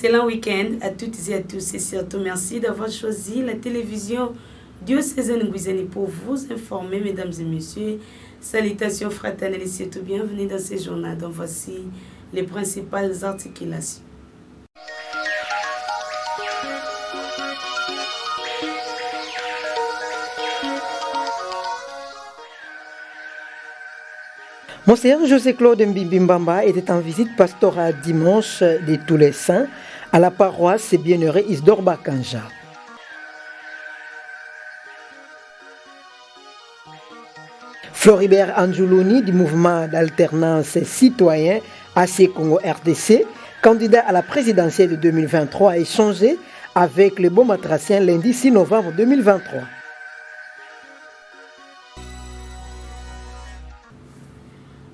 Excellent week-end à toutes et à tous et surtout merci d'avoir choisi la télévision diocésaine Ngwizani pour vous informer, mesdames et messieurs. Salutations fraternelles et surtout bienvenue dans ces journaux dont voici les principales articulations. Monseigneur José-Claude Mbimbamba était en visite pastorale dimanche de tous les saints à la paroisse Bienheureux Isidore Bakanja. Floribert Angioloni du mouvement d'alternance citoyen AC Congo RDC, candidat à la présidentielle de 2023, a échangé avec le beau matracien lundi 6 novembre 2023.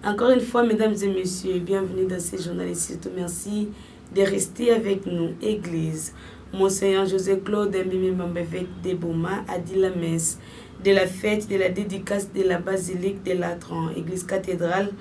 Encore une fois, mesdames et messieurs, bienvenue dans ces journaux et surtout merci de rester avec nous. Église, Monseigneur José-Claude Mbimbamba, évêque de Boma, a dit la messe de la fête de la dédicace de la basilique de Latran, église cathédrale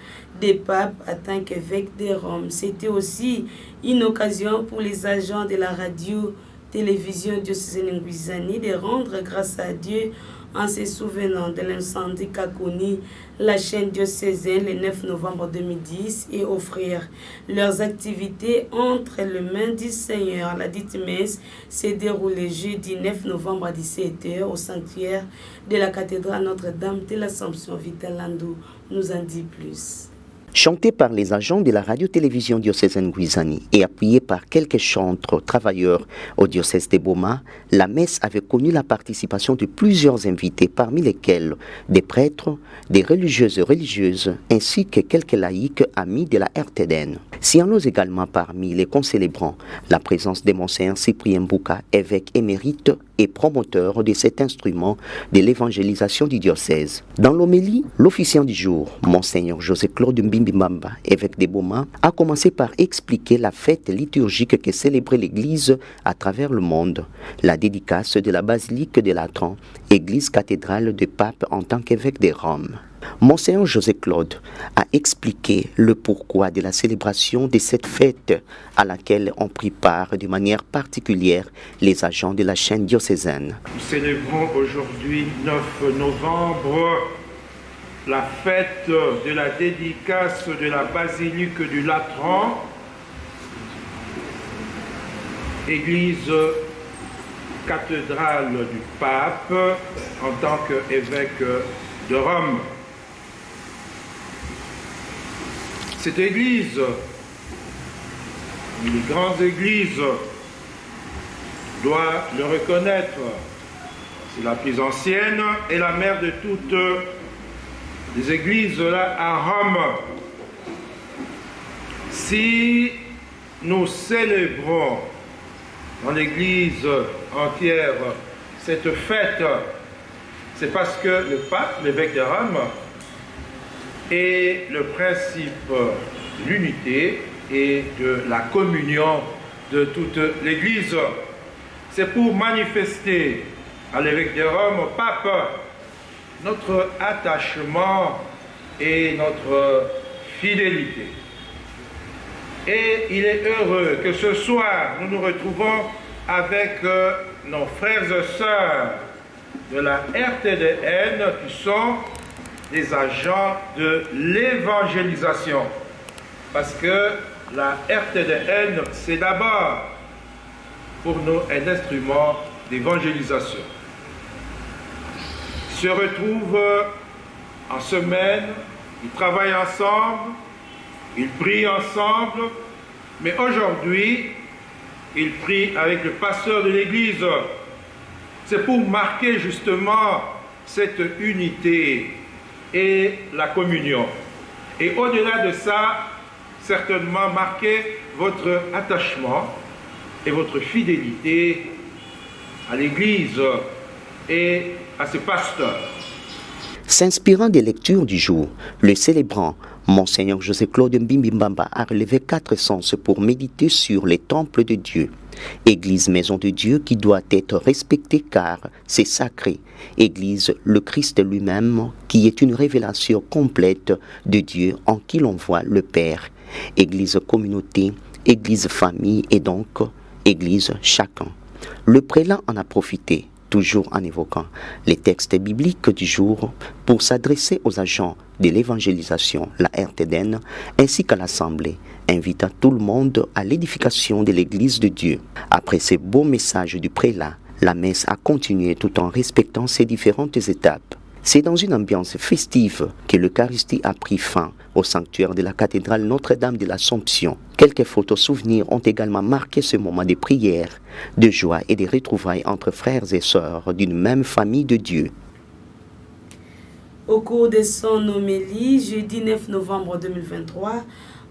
des papes en tant qu'évêque de Rome. C'était aussi une occasion pour les agents de la radio-télévision diocésaine Ngwizani de rendre grâce à Dieu en se souvenant de l'incendie qu'a connu la chaîne diocésaine le 9 novembre 2010 et offrir leurs activités entre les mains du Seigneur. La dite messe s'est déroulée jeudi 9 novembre à 17h au sanctuaire de la cathédrale Notre-Dame de l'Assomption. Vital Landou nous en dit plus. Chanté par les agents de la radio-télévision diocésaine Ngwizani et appuyé par quelques chantres travailleurs au diocèse de Boma, la messe avait connu la participation de plusieurs invités, parmi lesquels des prêtres, des religieuses ainsi que quelques laïcs amis de la RTDN. S'y en ose également parmi les concélébrants la présence de Monseigneur Cyprien Mbouka, évêque émérite et promoteur de cet instrument de l'évangélisation du diocèse. Dans l'homélie, l'officiant du jour, Monseigneur José-Claude Mbimbamba, évêque de Boma, a commencé par expliquer la fête liturgique que célébrait l'Église à travers le monde, la dédicace de la basilique de Latran, église cathédrale du pape en tant qu'évêque de Rome. Monseigneur José-Claude a expliqué le pourquoi de la célébration de cette fête à laquelle ont pris part de manière particulière les agents de la chaîne diocésaine. Nous célébrons aujourd'hui 9 novembre la fête de la dédicace de la basilique du Latran, église cathédrale du pape en tant qu'évêque de Rome. Cette église, les grandes églises, doit le reconnaître. C'est la plus ancienne et la mère de toutes les églises là à Rome. Si nous célébrons dans l'église entière cette fête, c'est parce que le pape, l'évêque de Rome, et le principe de l'unité et de la communion de toute l'Église. C'est pour manifester à l'évêque de Rome, au pape, notre attachement et notre fidélité. Et il est heureux que ce soir, nous nous retrouvons avec nos frères et sœurs de la RTDN qui sont des agents de l'évangélisation. Parce que la RTDN, c'est d'abord pour nous un instrument d'évangélisation. Ils se retrouvent en semaine, ils travaillent ensemble, ils prient ensemble, mais aujourd'hui, ils prient avec le pasteur de l'église. C'est pour marquer justement cette unité et la communion. Et au-delà de ça, certainement marquer votre attachement et votre fidélité à l'Église et à ses pasteurs. S'inspirant des lectures du jour, le célébrant Monseigneur José-Claude Mbimbamba a relevé 4 sens pour méditer sur les temples de Dieu. Église, maison de Dieu qui doit être respectée car c'est sacré. Église, le Christ lui-même qui est une révélation complète de Dieu en qui l'on voit le Père. Église, communauté, Église, famille et donc Église, chacun. Le prélat en a profité, toujours en évoquant les textes bibliques du jour, pour s'adresser aux agents de l'évangélisation, la RTDN, ainsi qu'à l'Assemblée, invitant tout le monde à l'édification de l'Église de Dieu. Après ces beaux messages du prélat, la messe a continué tout en respectant ces différentes étapes. C'est dans une ambiance festive que l'Eucharistie a pris fin au sanctuaire de la cathédrale Notre-Dame de l'Assomption. Quelques photos souvenirs ont également marqué ce moment de prière, de joie et de retrouvailles entre frères et sœurs d'une même famille de Dieu. Au cours de son homélie, jeudi 9 novembre 2023,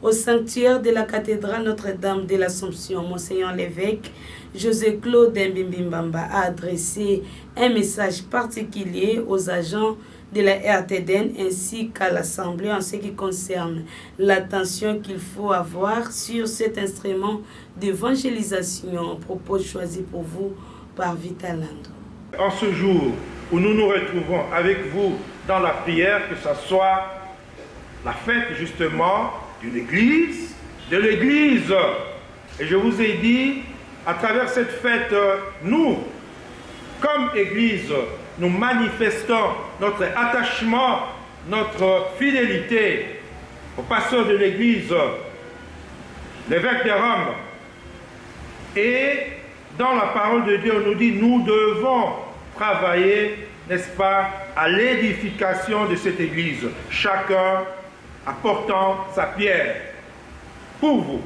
au sanctuaire de la cathédrale Notre-Dame de l'Assomption, Monseigneur l'évêque José Claude Mbimbimba a adressé un message particulier aux agents de la RTDN ainsi qu'à l'Assemblée en ce qui concerne l'attention qu'il faut avoir sur cet instrument d'évangélisation. Propos choisi pour vous par Vitalando. En ce jour où nous nous retrouvons avec vous dans la prière, que ce soit la fête justement d'une église, de l'église. Et je vous ai dit, à travers cette fête, nous, comme église, nous manifestons notre attachement, notre fidélité au pasteur de l'église, l'évêque de Rome. Et dans la parole de Dieu, on nous dit, nous devons travailler, n'est-ce pas, à l'édification de cette église, chacun apportant sa pierre pour vous.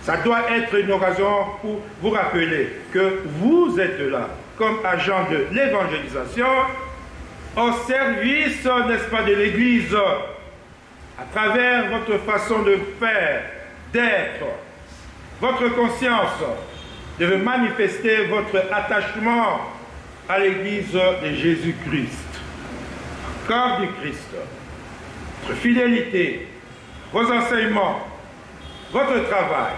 Ça doit être une occasion pour vous rappeler que vous êtes là comme agent de l'évangélisation au service, n'est-ce pas, de l'église, à travers votre façon de faire, d'être, votre conscience, de manifester votre attachement à l'église de Jésus-Christ, corps du Christ, votre fidélité, vos enseignements, votre travail.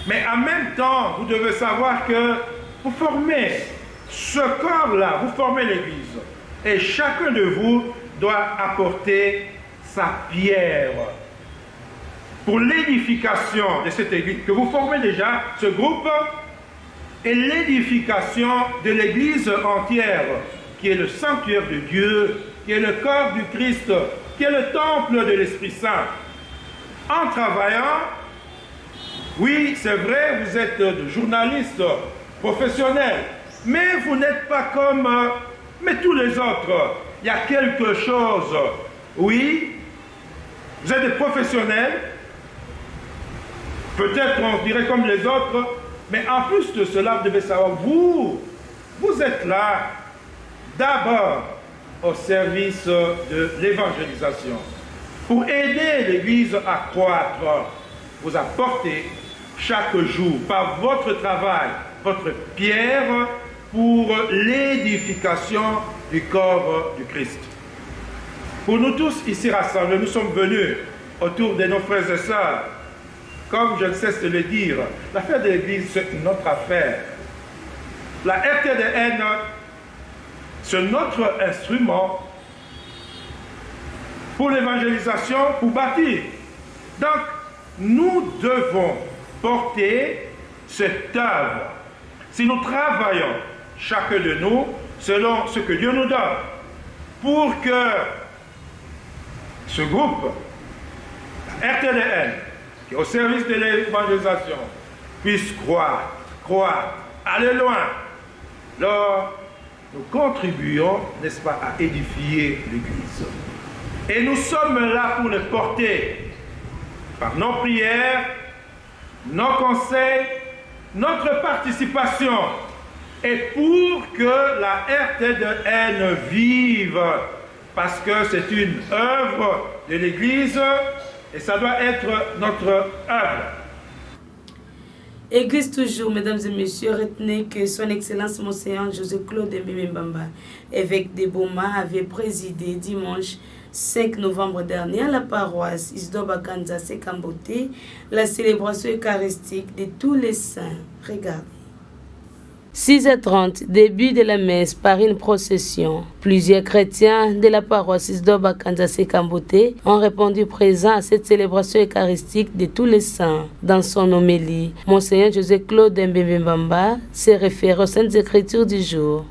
Mais en même temps, vous devez savoir que vous formez ce corps-là, vous formez l'Église. Et chacun de vous doit apporter sa pierre pour l'édification de cette Église, que vous formez déjà, ce groupe, et l'édification de l'Église entière, qui est le sanctuaire de Dieu, qui est le corps du Christ, qui est le temple de l'Esprit Saint. En travaillant, oui, c'est vrai, vous êtes journaliste professionnel, mais vous n'êtes pas comme mais tous les autres. Il y a quelque chose. Oui, vous êtes des professionnels, peut-être on dirait comme les autres, mais en plus de cela, vous devez savoir, vous êtes là d'abord au service de l'évangélisation, pour aider l'Église à croître. Vous apportez chaque jour, par votre travail, votre pierre pour l'édification du corps du Christ. Pour nous tous ici rassemblés, nous sommes venus autour de nos frères et sœurs. Comme je ne cesse de le dire, l'affaire de l'Église, c'est notre affaire. La RTDN, c'est notre instrument pour l'évangélisation, pour bâtir. Donc, nous devons porter cette œuvre. Si nous travaillons, chacun de nous, selon ce que Dieu nous donne, pour que ce groupe, la RTDN, qui est au service de l'évangélisation, puisse croître, aller loin. Alors, nous contribuons, n'est-ce pas, à édifier l'Église. Et nous sommes là pour le porter par nos prières, nos conseils, notre participation, et pour que la RTDN vive, parce que c'est une œuvre de l'Église et ça doit être notre œuvre. Église toujours, mesdames et messieurs, retenez que son Excellence Monseigneur José Claude Mbimbimba, évêque de Boma, avait présidé dimanche 5 novembre dernier à la paroisse Isidore Baganza Sekambote la célébration eucharistique de tous les saints. Regardez. 6h30, début de la messe par une procession. Plusieurs chrétiens de la paroisse Isidore Bakanza Sekambote ont répondu présents à cette célébration eucharistique de tous les saints. Dans son homélie, Monseigneur José Claude Mbembe se réfère aux Saintes Écritures du jour.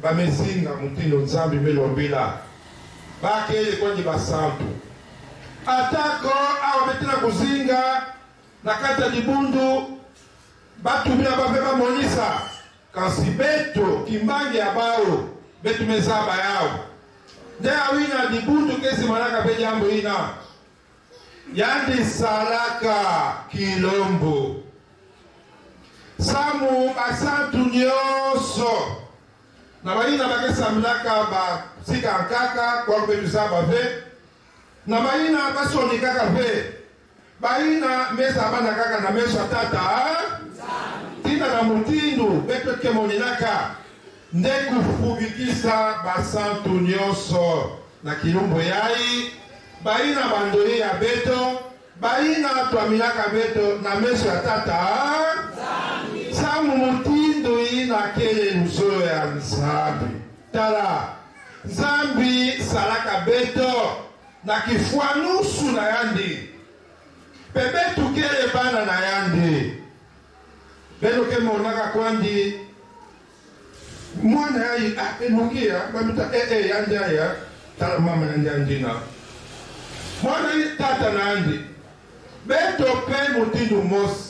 Bamezinga mutindo nzambi melobila bakele kwenye basantu atako awa betina kuzinga na kata dibundu batu bila bapeba monisa kasi beto kimbangi abao betu mezaba yao nde awina dibundu kesi manaka pe jambo ina yandi salaka kilombo samu basantu nyoso na baina bakesamilaka basika nkaka kwa kupetusa bave na baina basoni kaka ve baina mesa abana kaka na meso tata tina na mutindu betweke moninaka nde kufubikisa basantu nyonso na kilumbu yai baina bandoli ya beto baina twamilaka beto na meso ya tata samu mutindo ina kele nzolo ya nzambi tala nzambi salaka beto na kifua nusu na yandi pebetu kele bana na yandi beto ke monaka kwandi mwana yayi enukia bamita yandi aya tala mama yandi na mwana tata na yandi beto pe mutindo mosi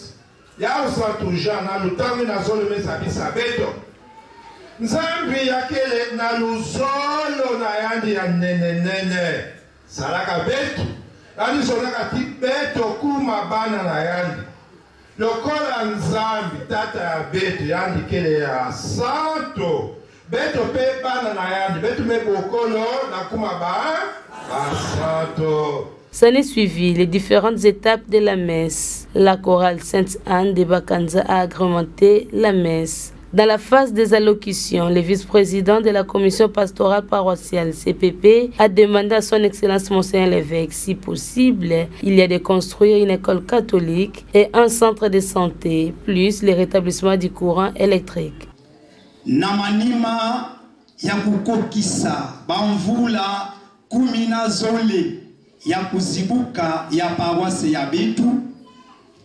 ya usantu Jean na lutangi na zolo mesa bisa beto nzambi yakele na luzolo na yandi ya nene salaka beto yani solaka ti beto kuma bana na yandi lokola nzambi tata ya beto yandi kele ya santo beto pe bana na yandi beto me bokolo na kuma ba santo. S'en est suivi les différentes étapes de la messe. La chorale Sainte-Anne de Bakanza a agrémenté la messe. Dans la phase des allocutions, le vice-président de la commission pastorale paroissiale CPP a demandé à son excellence Monseigneur l'évêque, si possible, il y a de construire une école catholique et un centre de santé, plus le rétablissement du courant électrique. Namanima ya kukokisa bamvula kumina zole ya kuzibuka ya paroisse ya Betu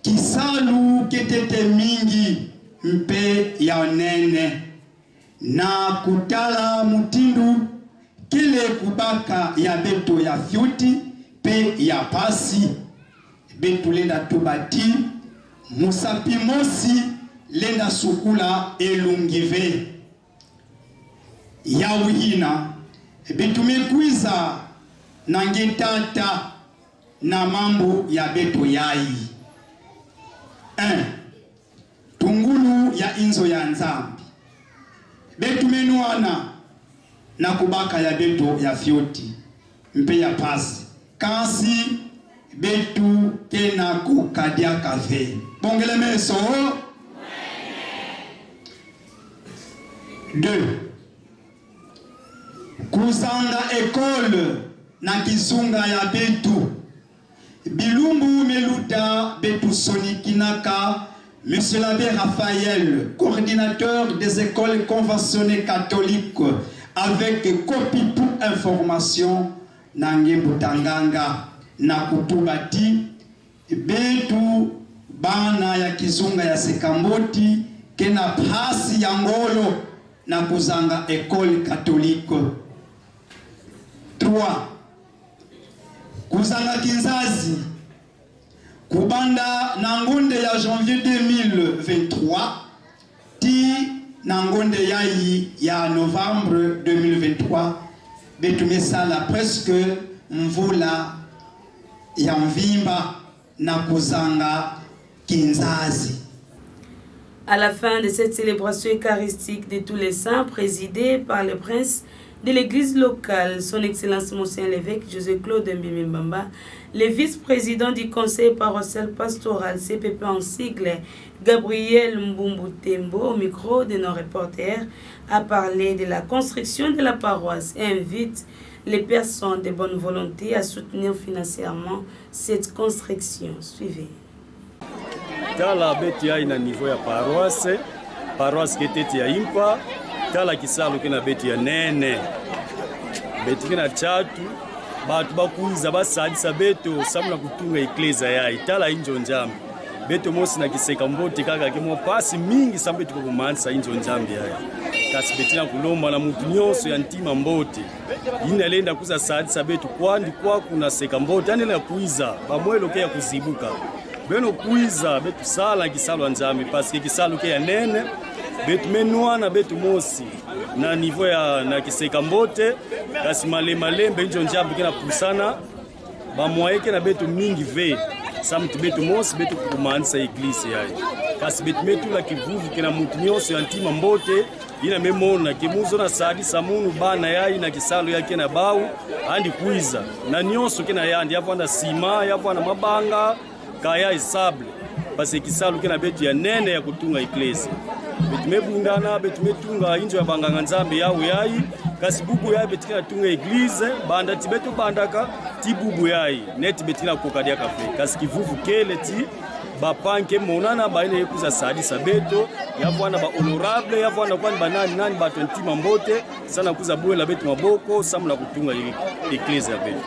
kisalu ketete mingi mpe ya nene na kutala mutindu kile kubaka ya Beto ya fyuti pe ya pasi Betu lenda tubati musapi mosi lenda sukula elungive ya wihina Betu mekwiza na ngetata na mambo ya Beto yai 1. Tungulu ya inzo ya nzambi Betu menuana na kubaka ya Beto ya fyoti mpe ya pasi kasi Betu kena kukadia kafe bongele meso 2. Kuzanga ekole na kizunga ya Betu bilumbu meluta Betu sonikinaka Monsieur l'abbé Raphaël, coordinateur des écoles conventionnées catholiques avec copie pour information nange Butanganga na kutubati Betu bana ya kizunga ya Sekamboti kena pasi ya ngolo na kuzanga école catholique. 3. Kuzanga kinzazi kubanda nangonde ya janvier 2023 ti nangonde yayi ya novembre 2023 betumesala presque mvula ya mvimba na kuzanga kinzazi. À la fin de cette célébration eucharistique de tous les saints, présidée par le prince de l'église locale, son excellence Monseigneur l'évêque José Claude Mbembe, le vice-président du conseil paroissial pastoral CPP en sigle, Gabriel Mbumbutembo, au micro de nos reporters, a parlé de la construction de la paroisse et invite les personnes de bonne volonté à soutenir financièrement cette construction. Suivez. Tala beti ya ina niveau ya paroisse keteti ya impa, tala kisalo kina beti ya nene. Beti kina chatu, batu bakuiza basadisa beto samuna kutunga ekleza ya itala injo njambi. Beto mosi na kiseka mbote kaka kimo pasi mingi sambe tuko kumansa injo njambi ya. Kasi beti na kulomba na mutu nyonso ya ntima mbote. Ina lenda kuza sadisa beto kwandi kwa kuna seka mbote, ane na kuiza, bamwelo ke ya kuzibuka. Beno kuiza betu sala kisalo njambi paske kisalo ke ya nene betu menuana betu mosi na niveau ya na kiseka mbote kasi malembe injo njambi kena pusana ba moyeke na betu mingi ve samtu betu mosi betu kumanisa eglise yayi kasi betu metu la kivuvu kena mutu nyonso ya ntima mbote ina memona kimuzo na sadi samunu bana yayi na kisalo yake na bau andi kuiza na nyonso kena yandi yapanda sima yapanda mabanga kaya isable parce kisalo kena betu ya nene ya kutunga eklesi betu mebundana betu metunga injo ya banganga nzambe yawe yayi kasi bubu yayi betu kena tunga eglise banda tibetu bandaka ti bubu yayi net betu kena kokadia kafe kasi kivuvu kele ti bapanke monana baine yekuza sadisa beto yavwana ba honorable yavwana kwani banani nani bato ntima mbote sana kuza buela betu maboko samuna kutunga eklesi ya betu.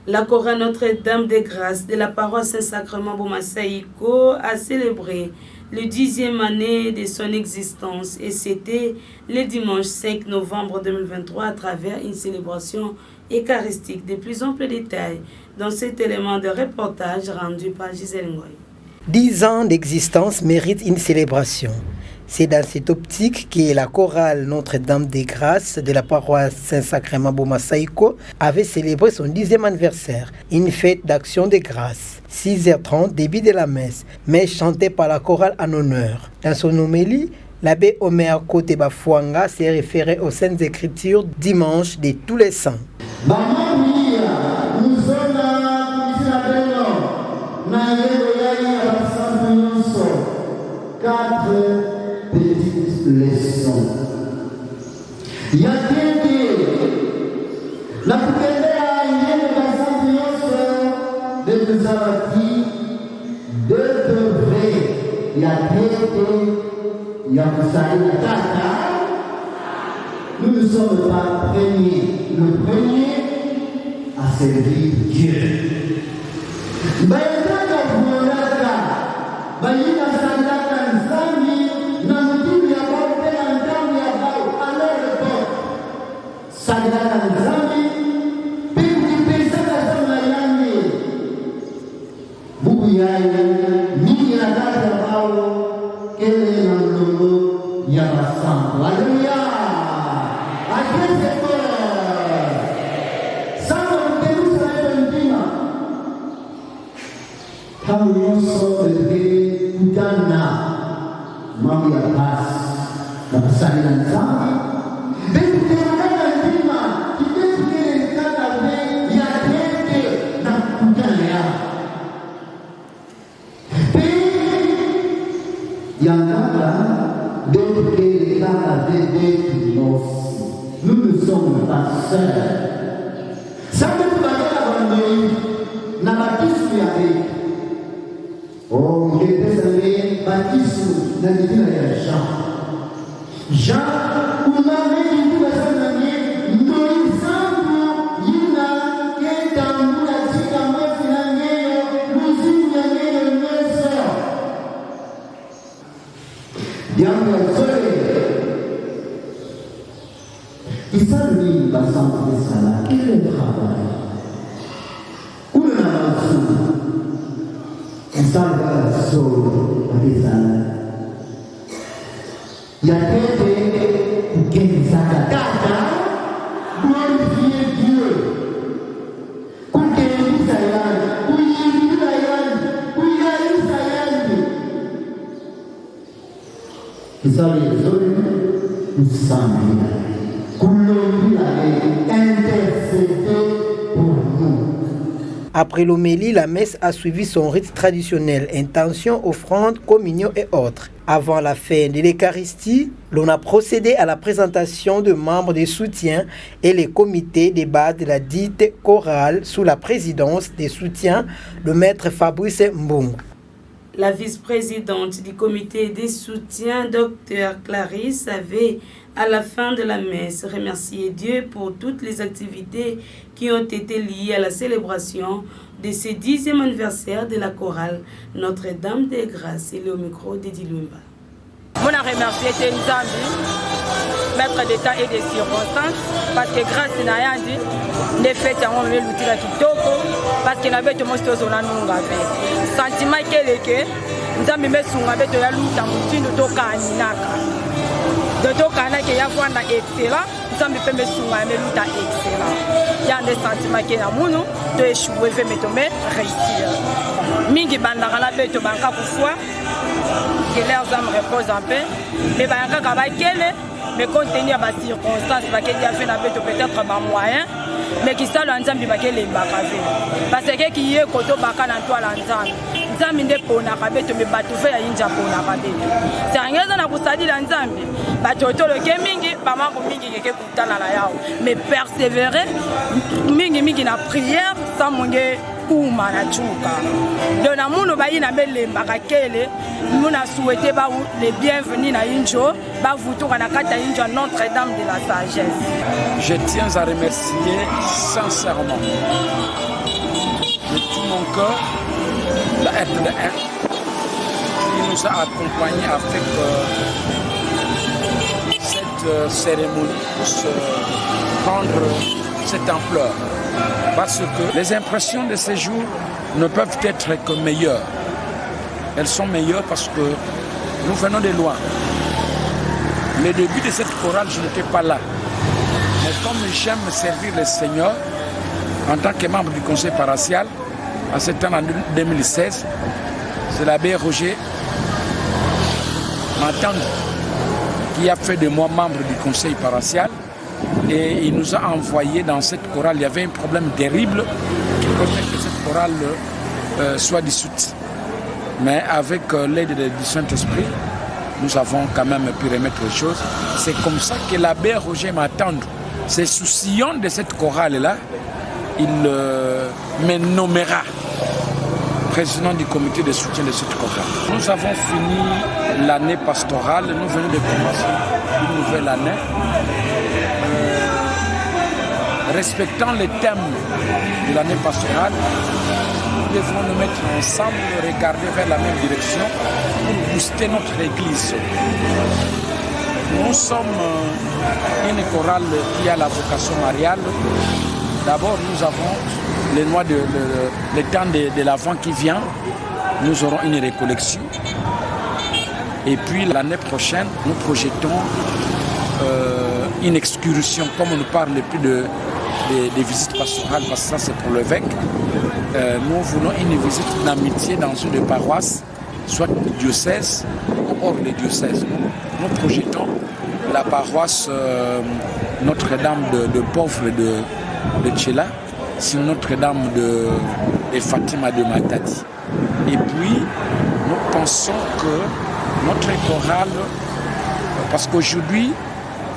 La chorale Notre-Dame des Grâces de la paroisse Saint-Sacrement Boma-Saïko a célébré le 10e année de son existence et c'était le dimanche 5 novembre 2023 à travers une célébration eucharistique. De plus amples détails dans cet élément de reportage rendu par Gisèle Ngoy. 10 ans d'existence méritent une célébration. C'est dans cette optique que la chorale Notre-Dame des Grâces de la paroisse Saint-Sacrement Boma-Saïko avait célébré son 10e anniversaire, une fête d'action de grâce. 6h30, début de la messe chantée par la chorale en honneur. Dans son homélie, l'abbé Omer Kote Bafouanga s'est référé aux Saintes Écritures dimanche de tous les saints. Petites leçons. Il y a la première de nous avons deux degrés. Il y a il y a nous ne sommes pas premiers. Le premier à servir Dieu. Nous ne sommes pas seuls. Ça peut pas na baptisme avec. Oh, il était allé baptisme dans l'idée de Jean. Jean, on a mis tout ça dans l'idée, nous sommes, il a qui est dans nous la différence finalement, nous sommes les sœurs. Bien Isali basante sala ile travail. Kuna nasu. Isali so abisala. Ya tete ukenzaka tata glorifier Dieu. Kukenza yani, kuyinda yani, kuyayisa yani. Isali so usambi. Après l'homélie, la messe a suivi son rite traditionnel, intention, offrande, communion et autres. Avant la fin de l'Eucharistie, l'on a procédé à la présentation de membres des soutiens et les comités des base de la dite chorale sous la présidence des soutiens, le maître Fabrice Mbungu. La vice-présidente du comité des soutiens, Dr Clarisse, avait, à la fin de la messe, remercié Dieu pour toutes les activités qui ont été liées à la célébration de ce 10e anniversaire de la chorale Notre-Dame des Grâces. Il est au micro d'Edi Lumba. Je remercie Nzambi, maître d'état et des circonstances, parce que grâce à Nayandi, les fêtes ont eu l'outil kitoko, parce que n'avait pas de choses sentiment que Nzambi me sunga beto ya luta mutino toka aninaka. De toka na ke ya vanda excellent, Nzambi pe me sunga me luta excellent. Ya des sentiments que na munu to échouer fe me tomber réussir. Mingi bandaka la beto banka kufwa. Que leurs âmes reposent en paix, mais mais compte tenu des circonstances, peut-être un moyen, mais qui sont l'ensemble du baquet les bacavés. Parce que qui est koto baka dans toi l'ensemble. Nzambi nde pona kabeto me batufe ya inja pona kabeto. C'est rien dans la kusadi l'ensemble. Batoto le kemingi, pama ko mingi keke kutana la yao. Mais persévérer, mingi na prière, sans monge kuma na chuka. Donc na munu ba ina belle mbakakele, muna souhaiter ba les bienvenus na injo, ba vutuka na kata injo Notre-Dame de la Sagesse. Je tiens à remercier sincèrement de tout mon cœur la RTDR qui nous a accompagnés avec cette cérémonie pour se prendre cette ampleur. Parce que les impressions de ces jours ne peuvent être que meilleures. Elles sont meilleures parce que nous venons de loin. Le début de cette chorale, je n'étais pas là. Mais comme j'aime servir le Seigneur, en tant que membre du conseil paroissial, à cet an en 2016, c'est l'abbé Roger Matang qui a fait de moi membre du conseil paroissial. Et il nous a envoyé dans cette chorale. Il y avait un problème terrible qui permet que cette chorale soit dissoute. Mais avec l'aide du Saint-Esprit, nous avons quand même pu remettre les choses. C'est comme ça que l'abbé Roger Matang, se souciant de cette chorale-là, il me nommera président du comité de soutien de cette chorale. Nous avons fini l'année pastorale, nous venons de commencer une nouvelle année. Respectant les thèmes de l'année pastorale, nous devons nous mettre ensemble, regarder vers la même direction pour booster notre église. Nous sommes une chorale qui a la vocation mariale. D'abord, nous avons le temps de l'Avent qui vient. Nous aurons une récollection. Et puis l'année prochaine, nous projetons une excursion. Comme on ne parle plus des visites pastorales, parce que ça c'est pour l'évêque, nous voulons une visite d'amitié dans une des paroisses, soit le diocèse ou hors le diocèse. Nous projetons la paroisse Notre-Dame de Pauvre de Tchela, c'est Notre-Dame de Fatima de Matadi. Et puis, nous pensons que notre chorale, parce qu'aujourd'hui,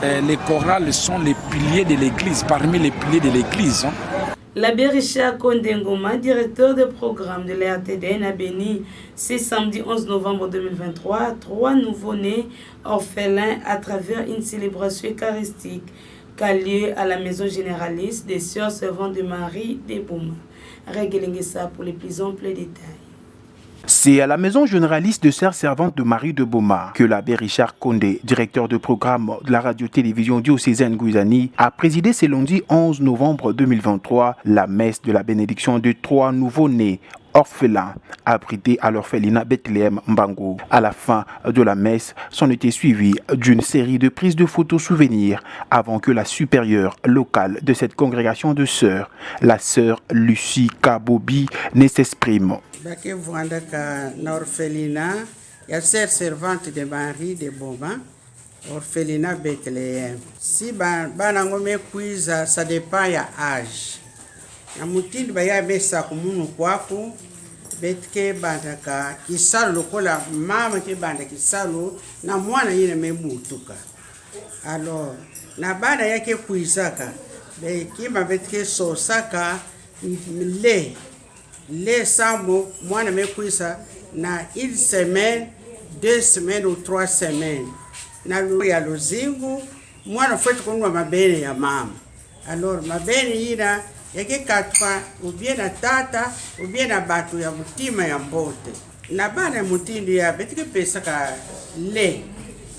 les chorales sont les piliers de l'église, parmi les piliers de l'église. L'abbé Richard Kondengoma, directeur de programme de la RTDN, a béni ce samedi 11 novembre 2023 3 nouveau-nés orphelins à travers une célébration eucharistique qui a lieu à la maison généraliste des Sœurs Servantes de Marie de Bouma. Réglez ça pour les plus amples détails. C'est à la maison généraliste de Sœurs Servantes de Marie de Boma que l'abbé Richard Kondé, directeur de programme de la radio-télévision diocésaine Guizani, a présidé ce lundi 11 novembre 2023 la messe de la bénédiction de 3 nouveaux-nés orphelins abrités à l'orphelinat Bethléem Mbango. À la fin de la messe, s'en était suivi d'une série de prises de photos souvenirs avant que la supérieure locale de cette congrégation de sœurs, la sœur Lucie Kabobi, ne s'exprime. Bake vwandaka na orphelinat ya Sœurs Servantes de Marie de Boma, orphelinat Bethléem. Si banango mekuiza, ça dépend ya âge. na mutindi baya besa kumunu kwaku betike bandaka kisalo lokola mama ke banda kisalo na mwana yine mebutuka. Alors na bana yake kuizaka be kima betike sosaka le sambo mwana mekuisa na une semaine, 2 semaines ou 3 semaines. Na ya lozingu mwana fwetu kunwa mabene ya mama. Alors mabene yina yake katwa ubie na tata ubie na batu ya mutima ya mbote. Na bana mutindi ya betike pesa ka le.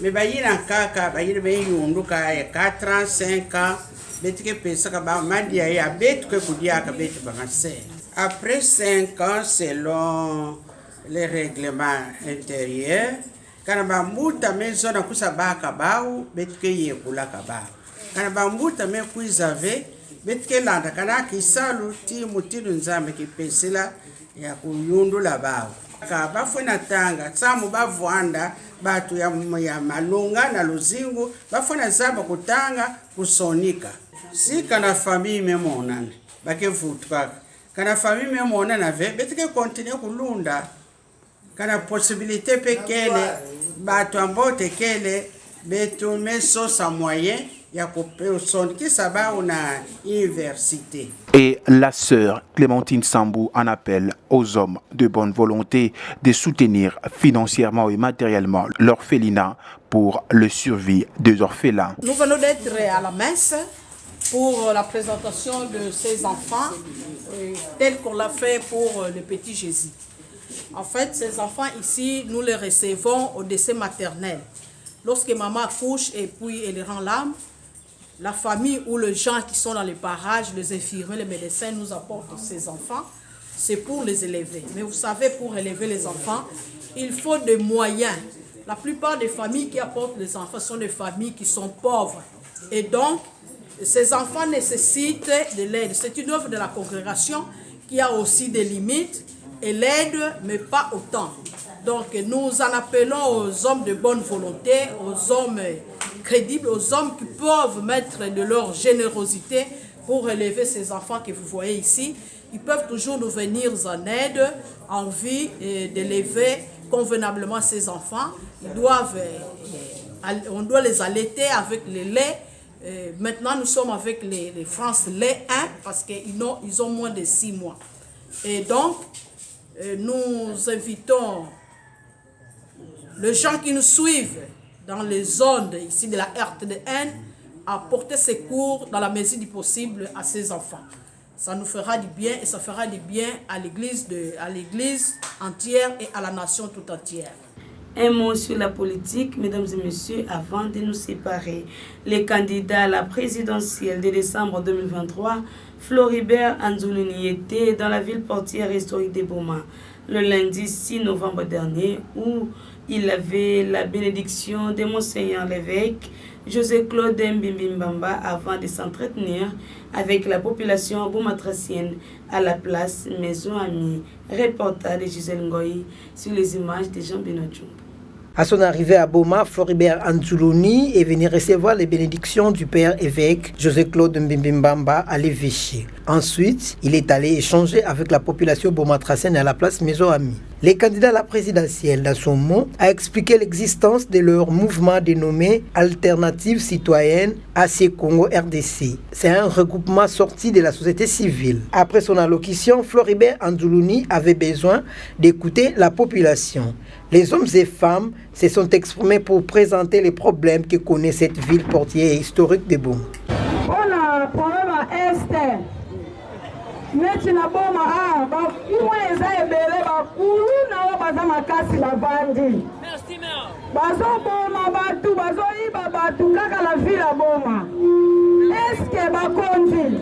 Me bayina kaka bayina beyunduka ya 4 ans 5 ans betike pesa ka ba madia ya betu ke kudia ka betu bangase. Après 5 ans selon les règlements intérieurs, quand ba muta mezo na kusabaka bao betike yekula kabao. Quand ba muta me kuizave betike landa kana kisalu ti mutilu nzambe kipesela ya kuyundula bao. Ka bafuna tanga tsamu bavwanda batu ya malunga na luzingu bafuna zaba kutanga kusonika. Si kana famille memonane bakevutuka. Kana famille memonane ave betike continue kulunda. Kana possibilité pekele batu ambote kele betu meso sa moyen ya couper son qui saba una université. Et la sœur Clémentine Sambou en appelle aux hommes de bonne volonté de soutenir financièrement et matériellement l'orphelinat pour le survie des orphelins. Nous venons d'être à la messe pour la présentation de ces enfants tel qu'on l'a fait pour le petit Jésus. En fait, ces enfants ici, nous les recevons au décès maternel. Lorsque maman accouche et puis elle rend l'âme, la famille ou les gens qui sont dans les parages, les infirmiers, les médecins nous apportent ces enfants. C'est pour les élever. Mais vous savez, pour élever les enfants, il faut des moyens. La plupart des familles qui apportent les enfants sont des familles qui sont pauvres. Et donc, ces enfants nécessitent de l'aide. C'est une œuvre de la congrégation qui a aussi des limites. Et l'aide, mais pas autant. Donc nous en appelons aux hommes de bonne volonté, aux hommes crédibles, aux hommes qui peuvent mettre de leur générosité pour élever ces enfants que vous voyez ici. Ils peuvent toujours nous venir en aide, en vue d'élever convenablement ces enfants. On doit les allaiter avec le lait. Maintenant nous sommes avec les France lait 1 parce qu'ils ont moins de 6 mois. Et donc, nous invitons les gens qui nous suivent dans les zones ici de la RTDN à porter secours dans la mesure du possible à ces enfants. Ça nous fera du bien et ça fera du bien à l'Église entière et à la nation tout entière. Un mot sur la politique, mesdames et messieurs, avant de nous séparer. Les candidats à la présidentielle de décembre 2023, Floribert Anzoulouni était dans la ville portière historique de Boma le lundi 6 novembre dernier où il avait la bénédiction de Monseigneur l'évêque José-Claude Mbimbimbamba avant de s'entretenir avec la population bomatracienne à la place Maison Amie. Reportage de Gisèle Ngoï sur les images de Jean-Benoît Djoumbo. À son arrivée à Boma, Floribert Anzoulouni est venu recevoir les bénédictions du père évêque José-Claude Mbimbimbamba à l'évêché. Ensuite, il est allé échanger avec la population bomatracienne à la place Maison Amie. Les candidats à la présidentielle, dans son mot, a expliqué l'existence de leur mouvement dénommé Alternative Citoyenne AC Congo RDC. C'est un regroupement sorti de la société civile. Après son allocution, Floribert Anzoulouni avait besoin d'écouter la population. Les hommes et femmes se sont exprimés pour présenter les problèmes que connaît cette ville portière et historique de Boma. Voilà, problème à Esther. Neti na Boma ba iwe eza ebele ba kulu na wa baza makasi ba bandi. Merci mère. Bazo Boma batu bazo iba batu kaka la ville à Boma. Est-ce que ba konzi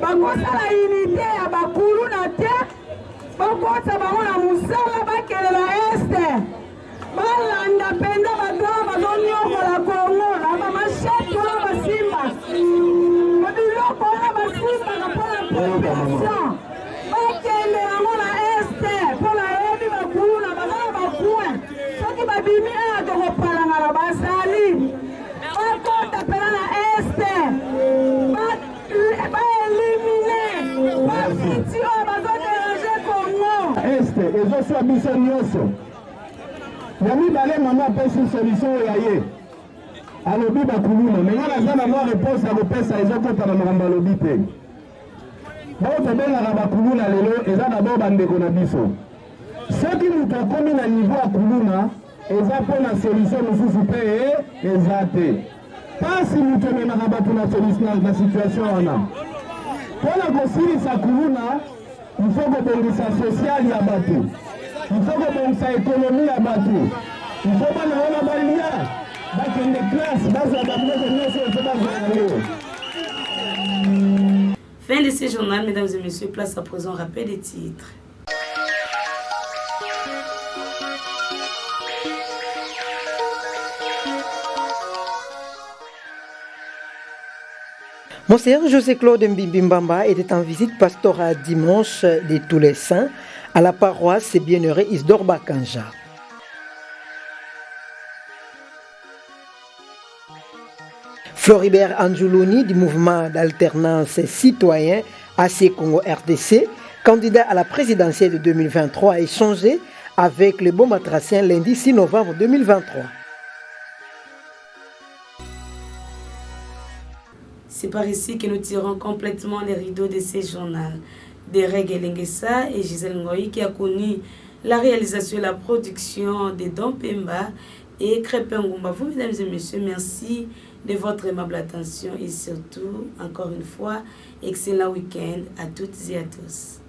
ba kosa la unité ya ba kulu na te ba kosa ba mona musala ba kele la Esther. Ba landa penda ba do bazo nyoko la Congo na ba mashaki la ba simba. Ba biloko la ba simba na pa population. Ba kele la mona Esther pour la yebi ba kulu na ba ba point. Soki ba bimi a to ko palanga la ba sali. Ba kota pela na Esther. Ba eliminer. Ba biso nyonso. Ya mibale mama apesi solution ya ye. Alobi bakuluna. Menga naza na mwa réponse ya kopesa ezokota na makambo alobi te. Bao tobengaka bakuluna lelo eza d'abord bandeko na biso. Soki moto akomi na niveau ya kuluna eza mpo na solution mosusu mpe eza te. Pasi moto ememaka bato na situation wana. Mpona kosilisa kuluna il faut kobongisa social ya bato. Il faut kobongisa économie ya bato. Il faut bana wana balia bakende classe bazwa babiloko nyonso ezo bazwa yango. Fin de ce journal, mesdames et messieurs, place à présent rappel des titres. Monseigneur José-Claude Mbimbamba était en visite pastorale dimanche de tous les saints à la paroisse Bienheureux Isidore Bakanja. Floribert Angioloni du mouvement d'alternance citoyen AC Congo RDC, candidat à la présidentielle de 2023, a échangé avec le beau matracien lundi 6 novembre 2023. C'est par ici que nous tirons complètement les rideaux de ces journaux. Derek Elengesa et Gisèle Ngoï qui a connu la réalisation et la production de Don Pemba et Crépin Ngumba. Vous, mesdames et messieurs, merci de votre aimable attention et surtout, encore une fois, excellent week-end à toutes et à tous.